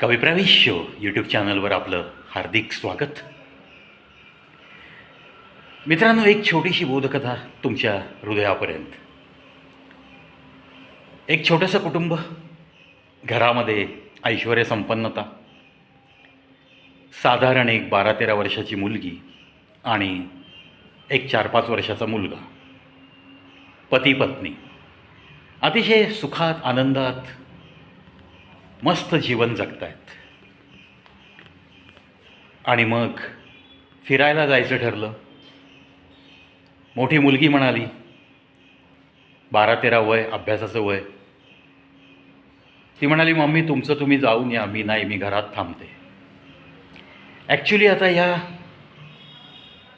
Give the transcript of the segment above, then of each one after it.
कविप्रविश्य YouTube चॅनलवर आपलं हार्दिक स्वागत. मित्रांनो, एक छोटीशी बोधकथा तुमच्या हृदयापर्यंत. एक छोटंसं कुटुंब, घरामध्ये ऐश्वर्य संपन्नता, साधारण एक 12-13 वर्षाची मुलगी आणि एक 4-5 वर्षाचा मुलगा, पती पत्नी अतिशय सुखात आनंदात मस्त जीवन जगतायत. आणि मग फिरायला जायचं ठरलं. मोठी मुलगी म्हणाली, 12-13 वय, अभ्यासाचं वय. ती म्हणाली, मम्मी तुमचं तुम्ही जाऊन या, मी नाही, मी घरात थांबते. ॲक्च्युली आता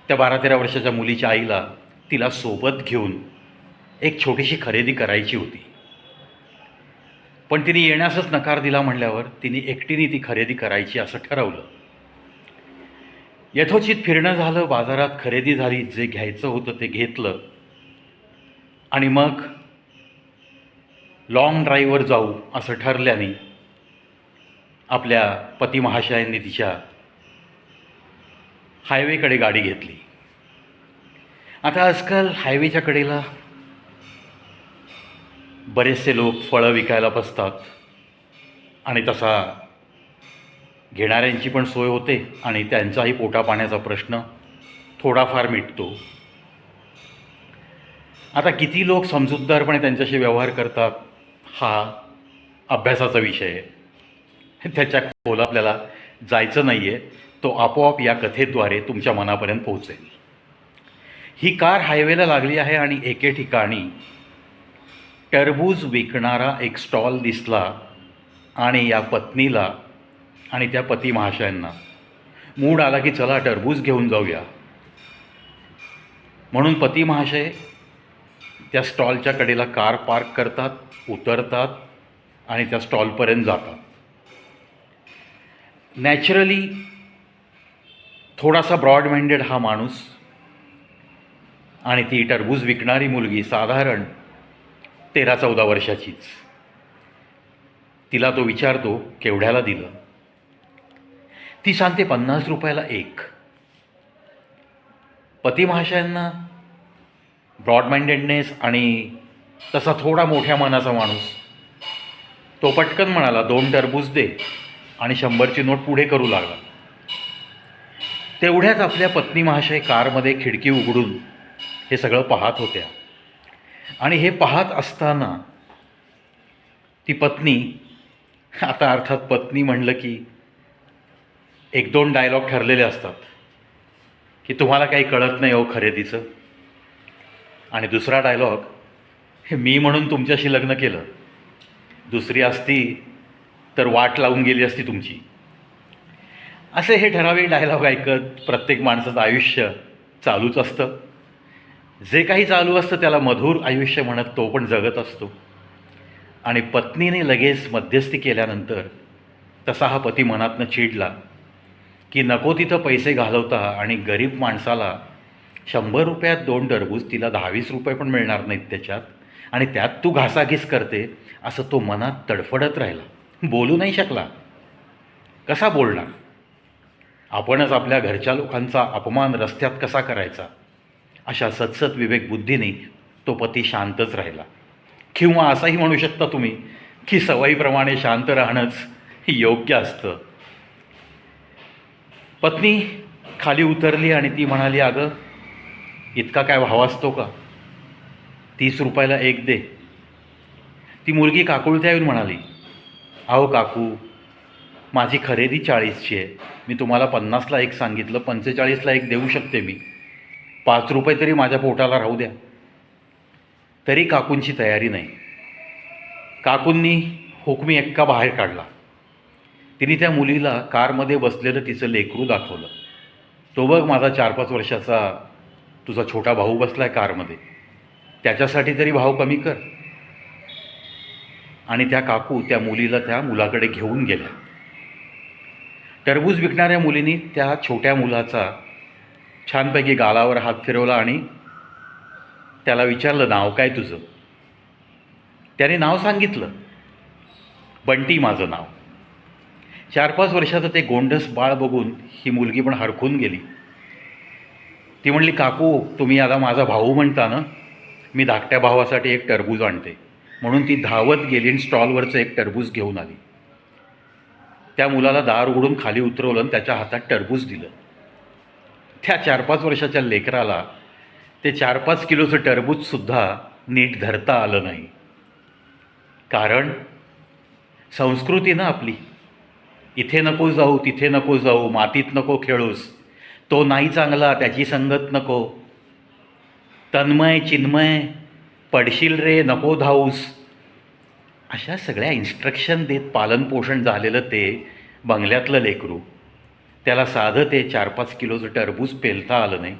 त्या 12-13 वर्षाच्या मुलीच्या आईला तिला सोबत घेऊन एक छोटीशी खरेदी करायची होती. पण तिने येण्यासच नकार दिला म्हणल्यावर तिने एकटीने ती खरेदी करायची असं ठरवलं. यथोचित फिरणं झालं, बाजारात खरेदी झाली, जे घ्यायचं होतं ते घेतलं आणि मग लाँग ड्राईव्हवर जाऊ असं ठरल्याने आपल्या पती महाशयांनी तिच्या हायवेकडे गाडी घेतली. आता आजकाल हायवेच्या कडेला बरेचसे लोक फळं विकायला बसतात आणि तसा घेणाऱ्यांची पण सोय होते आणि त्यांचाही पोटापाण्याचा प्रश्न थोडाफार मिटतो. आता किती लोक समजूतदारपणे त्यांच्याशी व्यवहार करतात हा अभ्यासाचा विषय आहे. त्याच्या खोल आपल्याला जायचं नाही आहे, तो आपोआप या कथेद्वारे तुमच्या मनापर्यंत पोहोचेल. ही कार हायवेला लागली आहे आणि एके ठिकाणी टरबूज विकणारा एक स्टॉल दिसला आणि या पत्नीला आणि त्या पती महाशयांना मूड आला की चला टरबूज घेऊन जाऊया. म्हणून पती महाशय त्या स्टॉलच्या कडेला कार पार्क करतात, उतरतात आणि त्या स्टॉलपर्यंत जातात. नॅचरली थोडासा ब्रॉड माइंडेड हा माणूस आणि ती टरबूज विकणारी मुलगी साधारण 13-14 वर्षाचीच. तिला तो विचारतो, केवढ्याला दिलं? ती सांगते 50 रुपयाला एक. पती महाशयांना ब्रॉड माइंडेडनेस आणि तसा थोडा मोठ्या मनाचा माणूस, तो पटकन म्हणाला 2 टरबूज दे आणि 100ची नोट पुढे करू लागला. तेवढ्याच आपल्या पत्नी महाशय कारमध्ये खिडकी उघडून हे सगळं पाहत होत्या. आणि हे पाहत असताना ती पत्नी, आता अर्थात पत्नी म्हणलं की 1-2 डायलॉग ठरलेले असतात की तुम्हाला काही कळत नाही हो खरेदीचं. आणि दुसरा डायलॉग, हे मी म्हणून तुमच्याशी लग्न केलं, दुसरी असती तर वाट लावून गेली असती तुमची. असे हे ठराविक डायलॉग ऐकत प्रत्येक माणसाचं आयुष्य चालूच असतं. जे काही चालू असतं त्याला मधुर आयुष्य म्हणत तो पण जगत असतो. आणि पत्नीने लगेच मध्यस्थी केल्यानंतर तसा हा पती मनातनं चिडला की नको तिथं पैसे घालवता आणि गरीब माणसाला 100 रुपयात 2 टरबूज, तिला 10-20 रुपये पण मिळणार नाहीत त्याच्यात, आणि त्यात तू घासाघीस करते, असं तो मनात तडफडत राहिला. बोलू नाही शकला. कसा बोलणार? आपणच आपल्या घरच्या लोकांचा अपमान रस्त्यात कसा करायचा? अशा सतसत विवेक बुद्धीने तो पती शांतच राहिला. किंवा असंही म्हणू शकता तुम्ही की सवयीप्रमाणे शांत राहणंच योग्य असतं. पत्नी खाली उतरली आणि ती म्हणाली, अगं इतका काय भाव असतो का? 30 रुपयाला एक दे. ती मुलगी काकुळत्या येऊन म्हणाली, अहो काकू, माझी खरेदी 40ची आहे, मी तुम्हाला 50ला एक सांगितलं, 45ला एक देऊ शकते मी, 5 रुपये तरी माझ्या पोटाला राहू द्या. तरी काकूंची तयारी नाही. काकूंनी हुकमी एक्का बाहेर काढला. तिने त्या मुलीला कारमध्ये बसलेलं तिचं लेकरू दाखवलं. तो बघ माझा 4-5 वर्षाचा तुझा छोटा भाऊ बसला आहे कारमध्ये, त्याच्यासाठी तरी भाव कमी कर. आणि त्या काकू त्या मुलीला त्या मुलाकडे घेऊन गेल्या. टरबूज विकणाऱ्या मुलीने त्या छोट्या मुलाचा छानपैकी गालावर हात फिरवला आणि त्याला विचारलं, नाव काय तुझं? त्याने नाव सांगितलं, बंटी माझं नाव. 4-5 वर्षाचं ते गोंडस बाळ बघून ही मुलगी पण हरखून गेली. ती म्हणली, काकू तुम्ही आता माझा भाऊ म्हणता ना, मी धाकट्या भावासाठी एक टरबूज आणते. म्हणून ती धावत गेली आणि स्टॉलवरचं एक टरबूज घेऊन आली. त्या मुलाला दार उघडून खाली उतरवलं आणि त्याच्या हातात टरबूज दिलं. त्या 4-5 वर्षाच्या लेकराला ते 4-5 किलोचं टरबूजसुद्धा नीट धरता आलं नाही. कारण संस्कृती ना आपली, इथे नको जाऊ, तिथे नको जाऊ, मातीत नको खेळूस, तो नाही चांगला, त्याची संगत नको, तन्मय चिन्मय पडशील रे, नको धाऊस, अशा सगळ्या इन्स्ट्रक्शन देत पालनपोषण झालेलं ते बंगल्यातलं लेकरू, त्याला साधं ते 4-5 किलोचं टरबूज पेलता आलं नाही.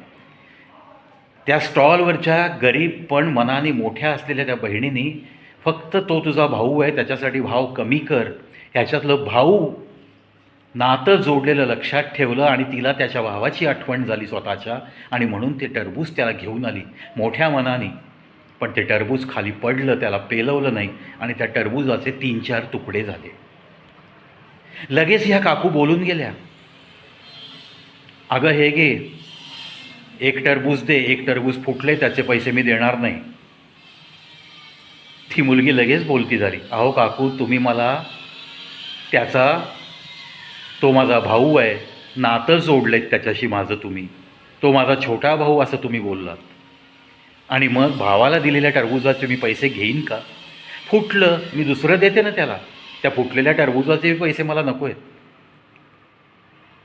त्या स्टॉलवरच्या गरीब पण मनाने मोठ्या असलेल्या त्या बहिणींनी फक्त तो तुझा भाऊ आहे त्याच्यासाठी भाव कमी कर, ह्याच्यातलं भाऊ नातं जोडलेलं लक्षात ठेवलं आणि तिला त्याच्या भावाची आठवण झाली स्वतःच्या, आणि म्हणून ते टरबूज त्याला घेऊन आली मोठ्या मनाने. पण ते टरबूज खाली पडलं, त्याला पेलवलं नाही आणि त्या टरबूजाचे 3-4 तुकडे झाले. लगेच ह्या काकू बोलून गेल्या, अगं हे घे, एक टरबूज दे, एक टरबूज फुटले, त्याचे पैसे मी देणार नाही. ती मुलगी लगेच बोलती झाली, अहो काकू तुम्ही मला तो माझा भाऊ आहे, नातं जोडलेत त्याच्याशी माझं, तुम्ही तो माझा छोटा भाऊ असं तुम्ही बोललात, आणि मग भावाला दिलेल्या टरबुजाचे मी पैसे घेईन का? फुटलं मी दुसरं देते ना त्याला, त्या फुटलेल्या टरबुजाचे पैसे मला नको आहेत.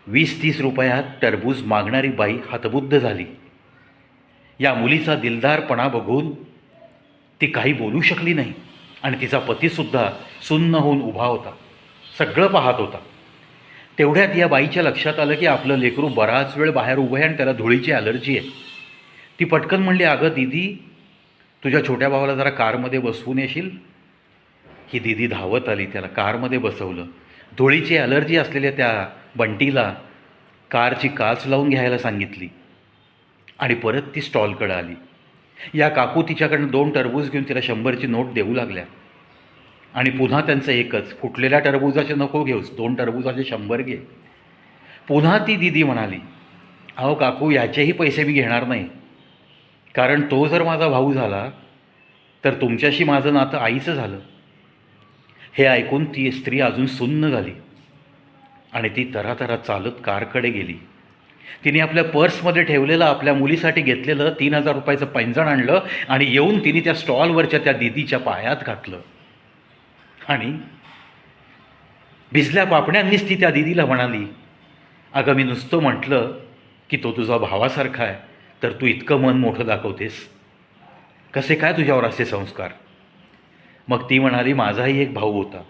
20-30 रुपयात टरबूज मागणारी बाई हतबुद्ध झाली. या मुलीचा दिलदारपणा बघून ती काही बोलू शकली नाही, आणि तिचा पतीसुद्धा सुन्न होऊन उभा होता, सगळं पाहत होता. तेवढ्यात या बाईच्या लक्षात आलं की आपलं लेकरू बराच वेळ बाहेर उभं आहे आणि त्याला धुळीची ॲलर्जी आहे. ती पटकन म्हणली, अगं दीदी तुझ्या छोट्या भावाला जरा कारमध्ये बसवून येशील? ही दीदी धावत आली, त्याला कारमध्ये बसवलं. धुळीची ॲलर्जी असलेल्या त्या बंटीला कारची काच लावून घ्यायला सांगितली आणि परत ती स्टॉलकडे आली. या काकू तिच्याकडनं 2 टरबूज घेऊन तिला 100ची नोट देऊ लागल्या, आणि पुन्हा त्यांचं एकच, फुटलेल्या टरबुजाचे नको घेऊस, 2 टरबुजाचे 100 घे. पुन्हा ती दीदी म्हणाली, अहो काकू याचेही पैसे मी घेणार नाही, कारण तो जर माझा भाऊ झाला तर तुमच्याशी माझं नातं आईचं झालं. हे ऐकून ती स्त्री अजून सुन्न झाली आणि ती तरातरा चालत कारकडे गेली. तिने आपल्या पर्समध्ये ठेवलेलं, आपल्या मुलीसाठी घेतलेलं 3000 रुपयाचं पैंजण आणलं आणि येऊन तिने त्या स्टॉलवरच्या त्या दीदीच्या पायात घातलं, आणि भिजल्या पापण्यांनीच ती त्या दीदीला म्हणाली, अगं मी नुसतं म्हटलं की तो तुझा भावासारखा आहे, तर तू इतकं मन मोठं दाखवतेस, कसे काय तुझ्यावर असे संस्कार? मग ती म्हणाली, माझाही एक भाऊ होता,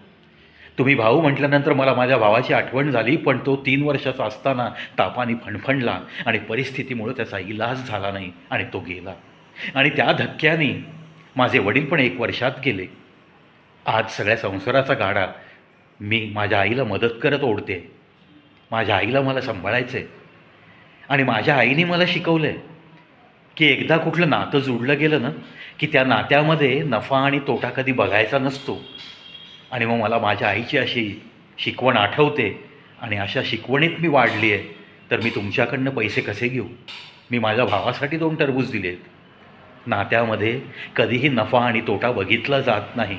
तुम्ही भाऊ म्हटल्यानंतर मला माझ्या भावाची आठवण झाली, पण तो 3 वर्षाचा असताना तापाने फणफणला आणि परिस्थितीमुळे त्याचा इलाज झाला नाही आणि तो गेला, आणि त्या धक्क्याने माझे वडील पण 1 वर्षात गेले. आज सगळ्या संसाराचा गाडा मी माझ्या आईला मदत करत ओढते. माझ्या आईला मला सांभाळायचं आहे, आणि माझ्या आईने मला शिकवलं आहे की एकदा कुठलं नातं जुडलं गेलं ना की त्या नात्यामध्ये नफा आणि तोटा कधी बघायचा नसतो. आणि मग मला माझ्या आईची अशी शिकवण आठवते, आणि अशा शिकवणीत मी वाढली आहे, तर मी तुमच्याकडनं पैसे कसे घेऊ? मी माझ्या भावासाठी 2 टरबूज दिले आहेत. नात्यामध्ये कधीही नफा आणि तोटा बघितला जात नाही.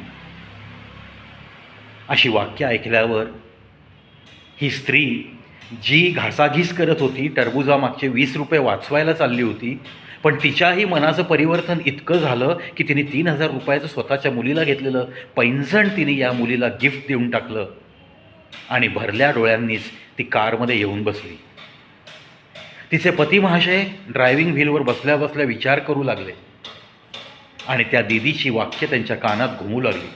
अशी वाक्य ऐकल्यावर ही स्त्री जी घासाघीस करत होती, टरबुजामागचे 20 रुपये वाचवायला चालली होती, पण तिच्याही मनाचं परिवर्तन इतकं झालं की तिने 3000 रुपयाचं स्वतःच्या मुलीला घेतलेलं पैंजण तिने या मुलीला गिफ्ट देऊन टाकलं, आणि भरल्या डोळ्यांनीच ती कारमध्ये येऊन बसली. तिचे पती महाशय ड्रायव्हिंग व्हीलवर बसल्या बसल्या विचार करू लागले, आणि त्या दीदीची वाक्य त्यांच्या कानात घुमू लागली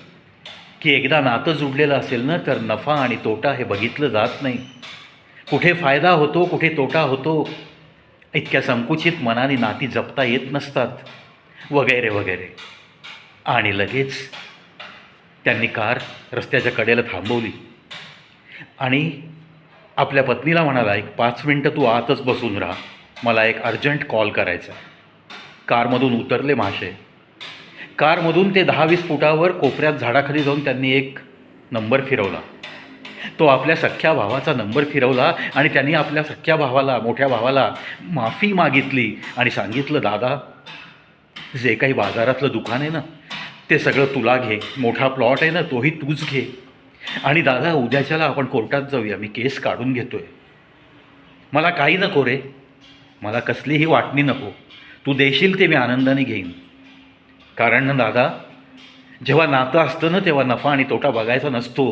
की एकदा नातं जुडलेलं असेल ना तर नफा आणि तोटा हे बघितलं जात नाही, कुठे फायदा होतो कुठे तोटा होतो, इतक्या संकुचित मनाने नाती जपता येत नसतात, वगैरे वगैरे. आणि लगेच त्यांनी कार रस्त्याच्या कडेला थांबवली आणि आपल्या पत्नीला म्हणाला, एक 5 मिनटं तू आतच बसून राहा, मला एक अर्जंट कॉल करायचा. कारमधून उतरले महाशय. कारमधून ते 10-20 फुटावर कोपऱ्यात झाडाखाली जाऊन त्यांनी एक नंबर फिरवला तो आपल्या सख्ख्या भावाचा नंबर फिरवला आणि त्यांनी आपल्या सख्ख्या भावाला, मोठ्या भावाला माफी मागितली आणि सांगितलं, दादा जे काही बाजारातलं दुकान आहे ना ते सगळं तुला घे, मोठा प्लॉट आहे ना तोही तूच घे, आणि दादा उद्याच्याला आपण कोर्टात जाऊया, मी केस काढून घेतोय, मला काही नको रे, मला कसलीही वाटणी नको, तू देशील ते मी आनंदाने घेईन. कारण ना दादा, जेव्हा नातं असतं ना तेव्हा नफा आणि तोटा बघायचा नसतो,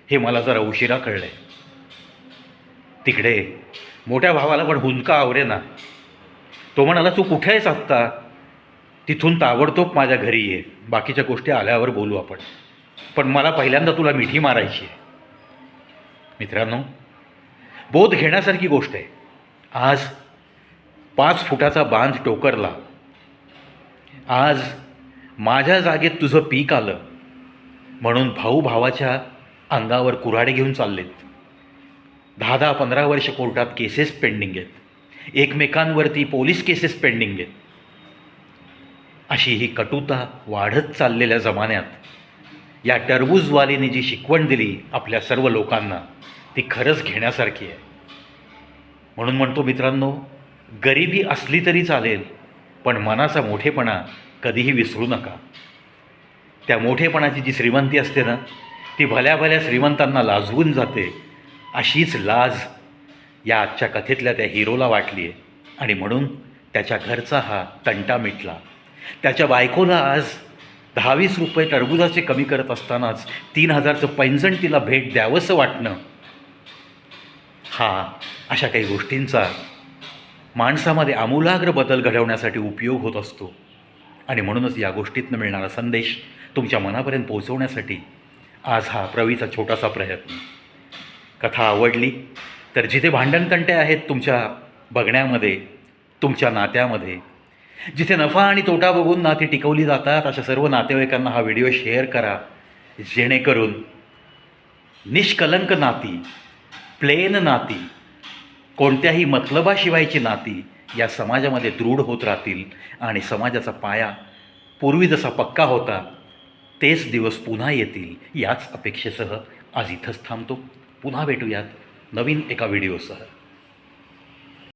हे मला जरा उशिरा कळलं आहे. तिकडे मोठ्या भावाला पण हुंदका आवरे ना. तो म्हणाला, तू कुठे आहेस आत्ता? तिथून ताबडतोब माझ्या घरी ये, बाकीच्या गोष्टी आल्यावर बोलू आपण, पण मला पहिल्यांदा तुला मिठी मारायची आहे. मित्रांनो, बोध घेण्यासारखी गोष्ट आहे. आज 5 फुटाचा बांध टोकरला, आज माझ्या जागेत तुझं पीक आलं म्हणून भाऊ भावाच्या अंगावर कुऱ्हाडे घेऊन चाललेत. 10-10, 15 वर्ष कोर्टात केसेस पेंडिंग आहेत, एकमेकांवरती पोलीस केसेस पेंडिंग आहेत. अशी ही कटुता वाढत चाललेल्या जमान्यात या टरबूजवालीने जी शिकवण दिली आपल्या सर्व लोकांना, ती खरंच घेण्यासारखी आहे. म्हणून म्हणतो मित्रांनो, गरिबी असली तरी चालेल, पण मनाचा मोठेपणा कधीही विसरू नका. त्या मोठेपणाची जी श्रीमंती असते ना, ती भल्या भल्या श्रीमंतांना लाजवून जाते. अशीच लाज या आजच्या कथेतल्या त्या हिरोला वाटली आहे, आणि म्हणून त्याच्या घरचा हा तंटा मिटला. त्याच्या बायकोला आज 10-20 रुपये टरबुजाचे कमी करत असतानाच 3000चं पैंजण तिला भेट द्यावंसं वाटणं, हा अशा काही गोष्टींचा माणसामध्ये आमूलाग्र बदल घडवण्यासाठी उपयोग होत असतो. आणि म्हणूनच या गोष्टीतनं मिळणारा संदेश तुमच्या मनापर्यंत पोहोचवण्यासाठी आज हा प्रवीचा छोटासा प्रयत्न. कथा आवडली तर जिथे भांडणतंटे आहेत तुमच्या बघण्यामध्ये, तुमच्या नात्यामध्ये, जिथे नफा आणि तोटा बघून नाती टिकवली जातात, अशा सर्व नातेवाईकांना हा व्हिडिओ शेअर करा, जेणेकरून निष्कलंक नाती, प्लेन नाती, कोणत्याही मतलबाशिवायची नाती या समाजामध्ये दृढ होत राहतील आणि समाजाचा पाया पूर्वी जसा पक्का होता तेच दिवस पुन्हा येतील. याच अपेक्षेसह आज इथंच थांबतो. पुन्हा भेटूयात नवीन एका व्हिडिओसह.